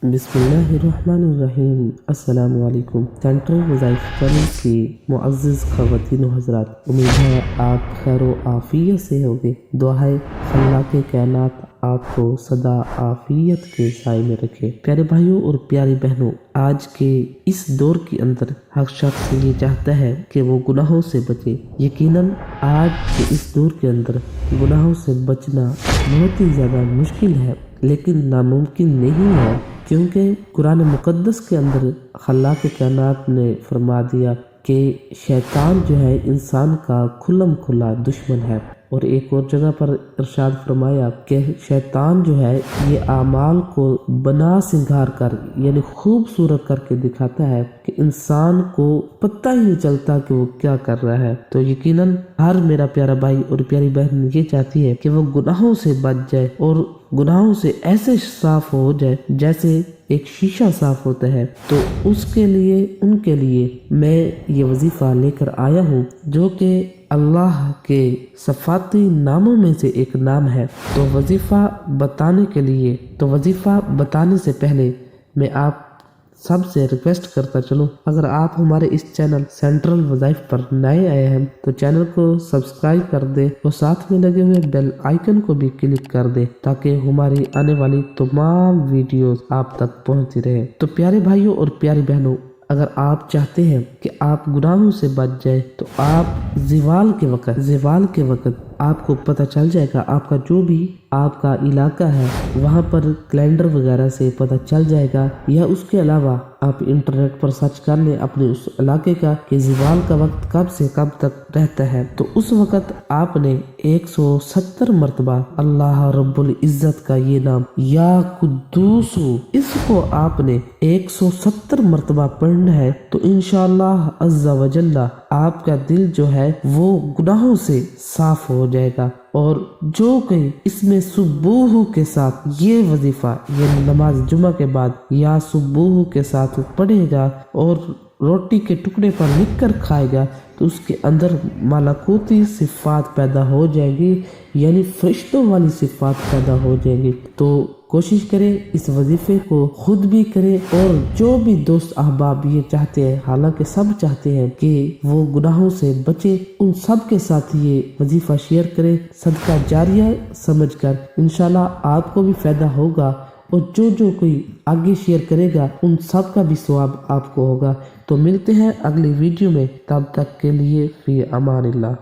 بسم اللہ الرحمن الرحیم۔ السلام علیکم۔ سینٹرل وظائف چینل کی معزز خواتین و حضرات، امید ہے آپ خیر و عافیت سے ہوگے۔ دعا ہے خلاق کائنات آپ کو سدا عافیت کے سائے میں رکھے۔ پیارے بھائیوں اور پیاری بہنوں، آج کے اس دور کے اندر ہر شخص یہ چاہتا ہے کہ وہ گناہوں سے بچے۔ یقیناً آج کے اس دور کے اندر گناہوں سے بچنا بہت ہی زیادہ مشکل ہے، لیکن ناممکن نہیں ہے، کیونکہ قرآن مقدس کے اندر خلاق کائنات نے فرما دیا کہ شیطان جو ہے انسان کا کھلم کھلا دشمن ہے، اور ایک اور جگہ پر ارشاد فرمایا کہ شیطان جو ہے یہ اعمال کو بنا سنگھار کر یعنی خوبصورت کر کے دکھاتا ہے کہ انسان کو پتہ ہی نہیں چلتا کہ وہ کیا کر رہا ہے۔ تو یقیناً ہر میرا پیارا بھائی اور پیاری بہن یہ چاہتی ہے کہ وہ گناہوں سے بچ جائے اور گناہوں سے ایسے صاف ہو جائے جیسے ایک شیشہ صاف ہوتا ہے۔ تو اس کے لیے ان کے لیے میں یہ وظیفہ لے کر آیا ہوں، جو کہ اللہ کے صفاتی ناموں میں سے ایک نام ہے۔ تو وظیفہ بتانے سے پہلے میں آپ سب سے ریکویسٹ کرتا چلوں، اگر آپ ہمارے اس چینل سینٹرل وظائف پر نئے آئے ہیں تو چینل کو سبسکرائب کر دیں اور ساتھ میں لگے ہوئے بیل آئیکن کو بھی کلک کر دیں تاکہ ہماری آنے والی تمام ویڈیوز آپ تک پہنچتی رہے۔ تو پیارے بھائیوں اور پیاری بہنوں، اگر آپ چاہتے ہیں کہ آپ گناہوں سے بچ جائیں تو آپ زوال کے وقت آپ کو پتہ چل جائے گا، آپ کا جو بھی آپ کا علاقہ ہے وہاں پر کیلنڈر وغیرہ سے پتہ چل جائے گا، یا اس کے علاوہ آپ انٹرنیٹ پر سرچ کر لیں اپنے اس علاقے کا کہ زوال کا وقت کب سے کب تک رہتا ہے۔ تو اس وقت آپ نے 170 مرتبہ اللہ رب العزت کا یہ نام یا قدوس، اس کو آپ نے 170 مرتبہ پڑھنا ہے، تو انشاءاللہ عز و جل آپ کا دل جو ہے وہ گناہوں سے صاف ہو جائے گا۔ اور جو کہ اس میں صبح کے ساتھ یہ وظیفہ یعنی نماز جمعہ کے بعد یا صبح کے ساتھ پڑھے گا اور روٹی کے ٹکڑے پر لکھ کر کھائے گا، تو اس کے اندر ملکوتی صفات پیدا ہو جائیں گی، یعنی فرشتوں والی صفات پیدا ہو جائیں گی۔ تو کوشش کریں اس وظیفے کو خود بھی کریں، اور جو بھی دوست احباب یہ چاہتے ہیں، حالانکہ سب چاہتے ہیں کہ وہ گناہوں سے بچے، ان سب کے ساتھ یہ وظیفہ شیئر کریں صدقہ جاریہ سمجھ کر۔ انشاءاللہ آپ کو بھی فائدہ ہوگا، اور جو کوئی آگے شیئر کرے گا ان سب کا بھی ثواب آپ کو ہوگا۔ تو ملتے ہیں اگلی ویڈیو میں، تب تک کے لیے فی امان اللہ۔